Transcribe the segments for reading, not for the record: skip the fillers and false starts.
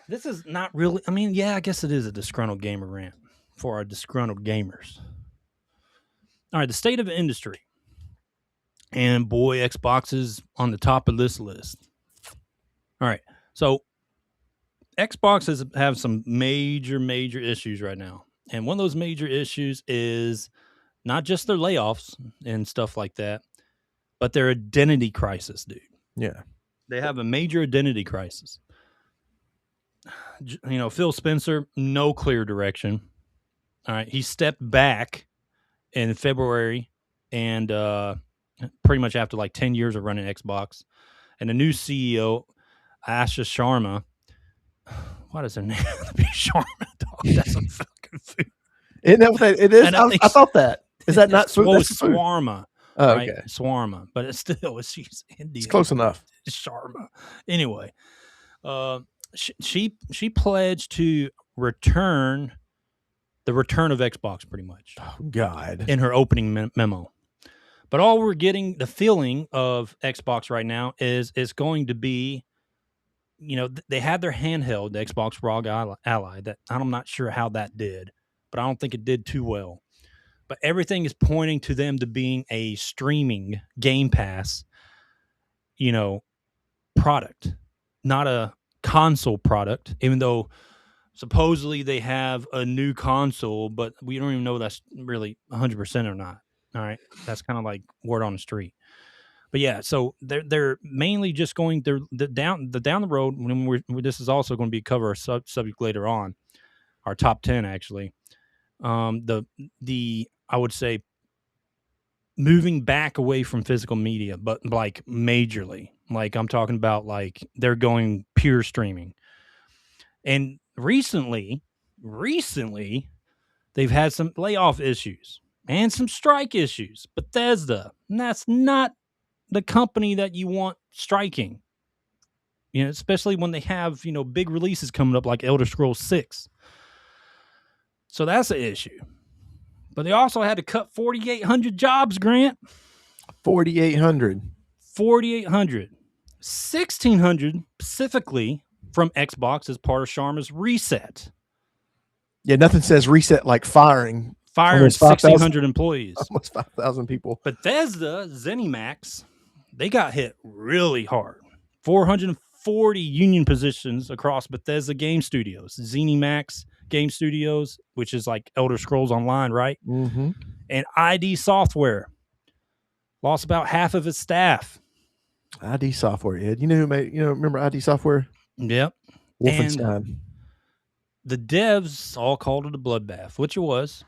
This is not really. I mean, yeah, I guess it is a disgruntled gamer rant for our disgruntled gamers. All right, the state of the industry, and boy, Xbox is on the top of this list. All right, so Xbox have some major issues right now, and one of those major issues is not just their layoffs and stuff like that, but their identity crisis, dude. Yeah. They have a major identity crisis. You know, Phil Spencer, no clear direction. All right, he stepped back in February, and pretty much after like 10 years of running Xbox, and the new CEO, Asha Sharma. What is her name? Sharma, dog. That's a fucking food. Isn't that what it is? I thought that. Is that not food? That's Swarma. Oh, right? okay. Swarma, but it's still she's Indian. It's close enough. Sharma. Anyway, she pledged to return the return of Xbox, pretty much. Oh, God. In her opening memo. But all we're getting, the feeling of Xbox right now is it's going to be, you know, they had their handheld, the Xbox ROG Ally. That I'm not sure how that did, but I don't think it did too well. But everything is pointing to them to being a streaming Game Pass, you know, product, not a console product, even though supposedly they have a new console, but we don't even know that's really 100% or not. All right. That's kind of like word on the street. But yeah, so they're mainly just going down the road. When this is also going to be cover a subject later on, our top 10 actually. The I would say moving back away from physical media, but like majorly. Like I'm talking about like they're going pure streaming. And recently they've had some layoff issues and some strike issues. Bethesda, and that's not the company that you want striking. You know, especially when they have, you know, big releases coming up like Elder Scrolls 6. So that's an issue. But they also had to cut 4,800 jobs, Grant. 4,800. 4,800. 1,600 specifically from Xbox as part of Sharma's reset. Yeah, nothing says reset like firing. Firing 1,600 employees. Almost 5,000 people. Bethesda, ZeniMax, they got hit really hard. 440 union positions across Bethesda Game Studios. ZeniMax Game Studios, which is like Elder Scrolls Online, right? Mm-hmm. And ID Software lost about half of its staff. ID Software, Ed. You know who made? Remember ID Software? Yep. Wolfenstein. And the devs all called it a bloodbath, which it was.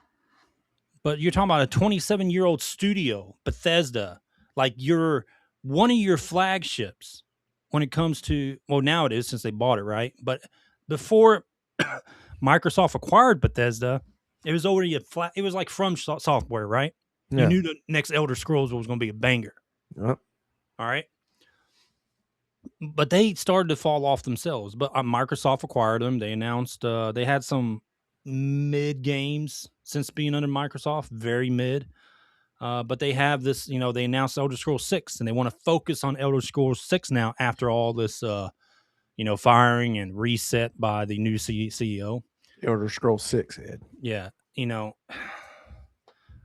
But you're talking about a 27-year-old studio, Bethesda, like one of your flagships when it comes to, well, now it is since they bought it, right? But before Microsoft acquired Bethesda, it was already it was like From Software, right? Yeah. You knew the next Elder Scrolls was going to be a banger. Yep. All right. But they started to fall off themselves. But Microsoft acquired them. They announced they had some mid games since being under Microsoft, very mid. But they have this, you know, they announced Elder Scrolls 6, and they want to focus on Elder Scrolls 6 now after all this, you know, firing and reset by the new CEO. Elder Scrolls 6, Ed. Yeah, you know,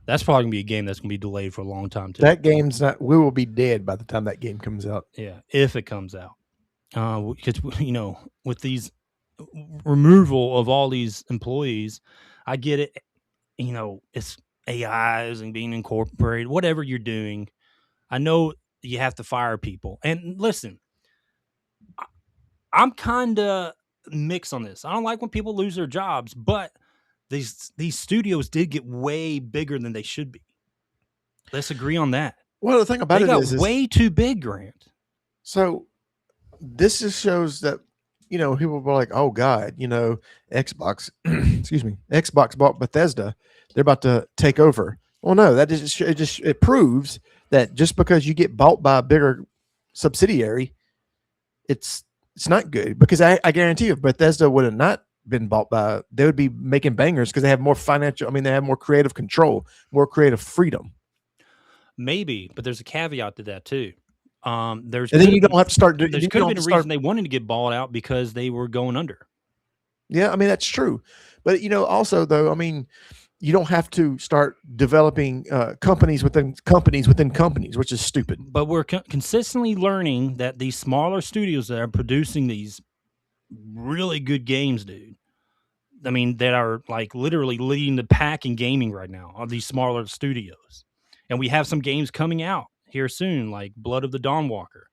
that's probably going to be a game that's going to be delayed for a long time, too. That game's not, we will be dead by the time that game comes out. Yeah, if it comes out. Because, you know, with these removal of all these employees, I get it. You know, it's AIs and being incorporated, whatever you're doing. I know you have to fire people. And listen, I'm kind of mixed on this. I don't like when people lose their jobs, but these studios did get way bigger than they should be. Let's agree on that. Well, the thing about it is way too big, Grant. So this just shows that, you know, people were like, oh God, you know, Xbox, Xbox bought Bethesda. They're about to take over. Well, no, that is it proves that just because you get bought by a bigger subsidiary, it's not good. Because I guarantee you, if Bethesda would have not been bought by, they would be making bangers because they have more they have more creative control, more creative freedom. Maybe, but there's a caveat to that too. And then you don't have to start. There could have been a reason they wanted to get bought out because they were going under. Yeah, I mean that's true. But also though, I mean, you don't have to start developing companies within companies within companies, which is stupid. But we're consistently learning that these smaller studios that are producing these really good games, dude. I mean, that are like literally leading the pack in gaming right now are these smaller studios. And we have some games coming out here soon, like Blood of the Dawnwalker.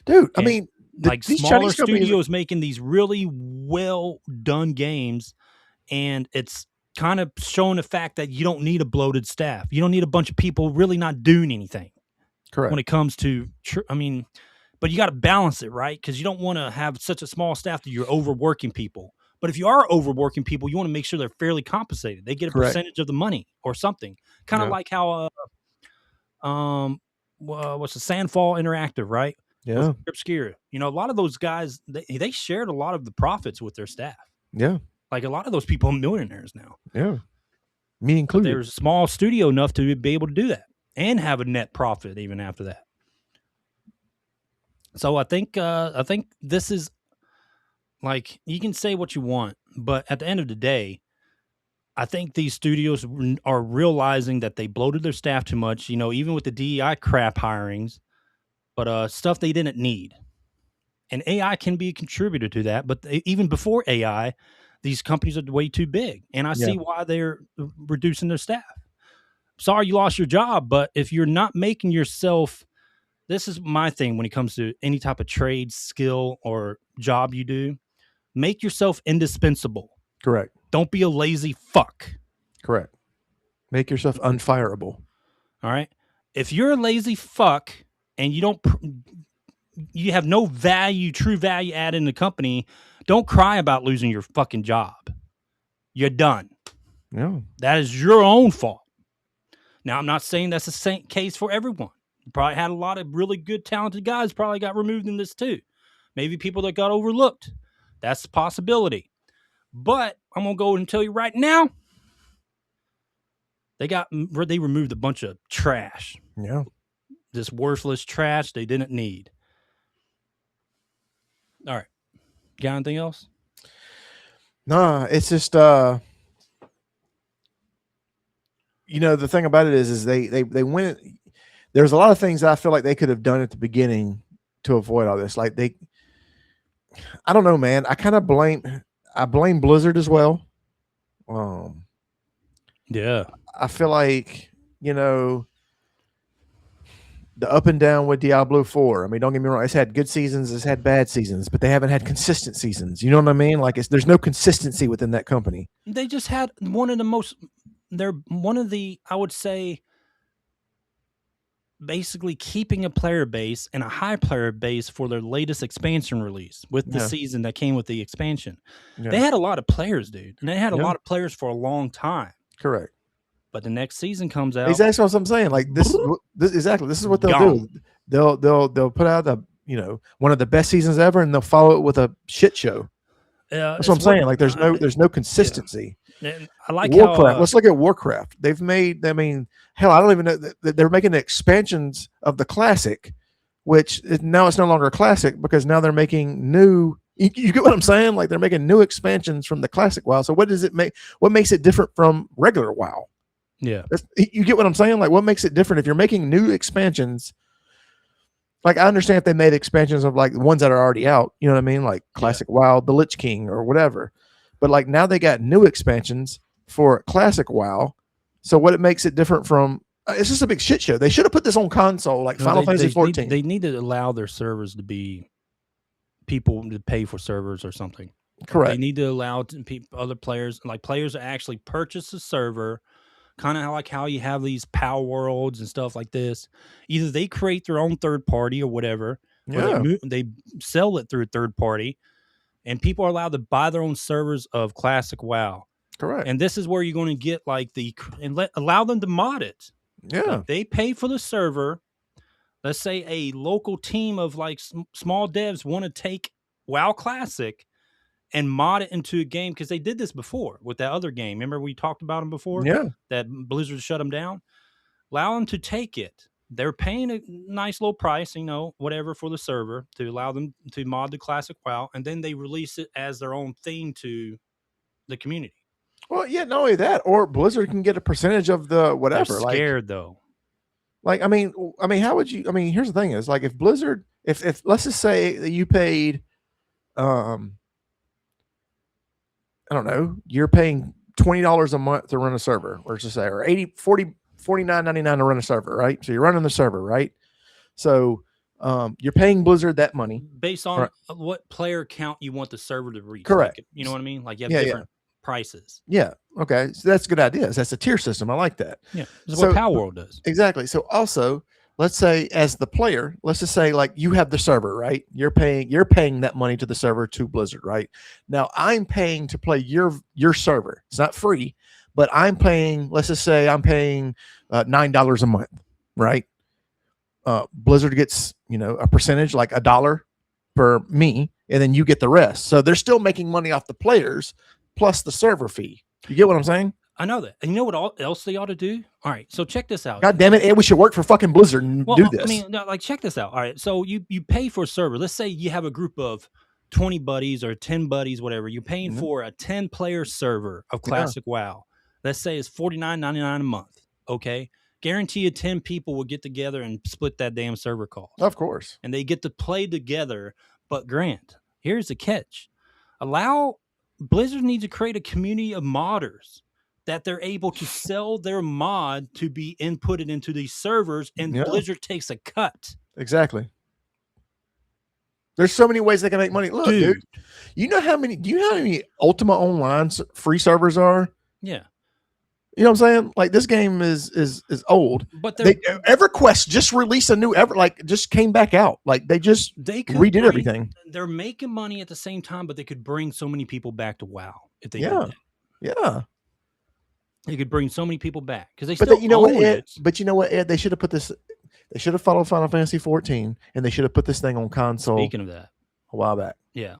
Dude, I And mean, like these smaller Chinese companies, studios making these really well done games. And it's kind of showing the fact that you don't need a bloated staff. You don't need a bunch of people really not doing anything when correct. it comes to, I mean, but you got to balance it, right? Because you don't want to have such a small staff that you're overworking people. But if you are overworking people, you want to make sure they're fairly compensated. They get a Correct. percentage of the money or something. Kind of Yeah. like how what's the Sandfall Interactive, right? With Yeah. Obscura. You know, a lot of those guys they shared a lot of the profits with their staff. Yeah. Like a lot of those people are millionaires now. Yeah. Me But included. there's a small studio enough to be able to do that and have a net profit even after that. So I think this is like, you can say what you want, but at the end of the day, I think these studios are realizing that they bloated their staff too much, you know, even with the DEI crap hirings, but stuff they didn't need. And AI can be a contributor to that, but even before AI, these companies are way too big, and I Yeah. see why they're reducing their staff. Sorry you lost your job, but if you're not making yourself, this is my thing when it comes to any type of trade, skill, or job you do, make yourself indispensable. Correct. Don't be a lazy fuck. Correct. Make yourself unfireable. All right. If you're a lazy fuck and you have no value, true value add in the company, don't cry about losing your fucking job. You're done. Yeah. That is your own fault. Now, I'm not saying that's the same case for everyone. You probably had a lot of really good, talented guys probably got removed in this too. Maybe people that got overlooked. That's a possibility. But I'm gonna go and tell you right now, they removed a bunch of trash. Yeah. This worthless trash they didn't need. All right. Got anything else? Nah, it's just the thing about it is they went. There's a lot of things that I feel like they could have done at the beginning to avoid all this. Like I don't know, man. I blame Blizzard as well. Yeah. I feel like the up and down with Diablo 4. I mean, don't get me wrong. It's had good seasons, it's had bad seasons, but they haven't had consistent seasons. You know what I mean? Like there's no consistency within that company. They just had one of the, I would say, basically keeping a player base and a high player base for their latest expansion release with the Yeah. season that came with the expansion. Yeah. They had a lot of players, dude. And they had a Yeah. lot of players for a long time. Correct. But the next season comes out. Exactly what I'm saying. Like this exactly. This is what they'll Gone. do. They'll put out one of the best seasons ever, and they'll follow it with a shit show. That's what I'm saying. Like there's no consistency. And I like Warcraft. how Let's look at Warcraft. They've made. I mean, hell, I don't even know. They're making the expansions of the classic, which now it's no longer a classic because now they're making new. You get what I'm saying? Like they're making new expansions from the classic WoW. So what does it make? What makes it different from regular WoW? yeah. You get what I'm saying? Like what makes it different if you're making new expansions? Like I understand if they made expansions of like the ones that are already out, you know what I mean? Like classic WoW, the Lich King or whatever. But like now they got new expansions for classic WoW. So what it makes it different from it's just a big shit show. They should have put this on console like Final Fantasy 14. They need to allow their servers to be people to pay for servers or something. Correct. They need to allow other players, like players, to actually purchase a server, kind of like how you have these Power Worlds and stuff like this. Either they create their own third party or whatever, Yeah. or they sell it through a third party, and people are allowed to buy their own servers of classic WoW. Correct. And this is where you're going to get like allow them to mod it. Yeah. Like they pay for the server. Let's say a local team of like small devs want to take WoW Classic and mod it into a game, because they did this before with that other game. Remember we talked about them before? Yeah. That Blizzard shut them down. Allow them to take it, they're paying a nice low price, whatever for the server to allow them to mod the classic WoW, and then they release it as their own thing to the community. Well, yeah, not only that, or Blizzard can get a percentage of the whatever. They're scared though. I mean, how would you? I mean, here's the thing: is like if Blizzard, if let's just say that you paid, I don't know, you're paying $20 a month to run a server, or just say, or 80, 40, $49.99 to run a server, right? So you're running the server, right? So you're paying Blizzard that money based on what player count you want the server to reach. Correct. Like, you know what I mean? Like you have different prices. Yeah. Okay. So that's a good idea. That's a tier system. I like that. Yeah. That's what Power World does. Exactly. So also, let's say as the player, let's just say like you have the server, right? You're paying that money to the server to Blizzard, right? Now I'm paying to play your server. It's not free, but I'm paying, let's just say I'm paying $9 a month, right? Blizzard gets, a percentage, like $1 per me, and then you get the rest. So they're still making money off the players plus the server fee. You get what I'm saying? I know that. And you know what else they ought to do? All right, so check this out. God damn it, Ed, we should work for fucking Blizzard and do this. I mean, like, check this out. All right, so you pay for a server. Let's say you have a group of 20 buddies or 10 buddies, whatever. You're paying for a 10-player server of Classic WoW. Let's say it's $49.99 a month, okay? Guarantee you 10 people will get together and split that damn server cost. Of course. And they get to play together. But Grant, here's the catch. Blizzard needs to create a community of modders that they're able to sell their mod to be inputted into these servers, and Blizzard takes a cut. Exactly. There's so many ways they can make money. Look, dude, do you know how many Ultima Online free servers are? Yeah. You know what I'm saying? Like this game is old. But EverQuest just released a new just came back out. Like they redid everything. They're making money at the same time, but they could bring so many people back to WoW if they did that. Yeah. They could bring so many people back because they still own it. But you know what, Ed? They should have put this. They should have followed Final Fantasy 14, and they should have put this thing on console. Speaking of that, a while back.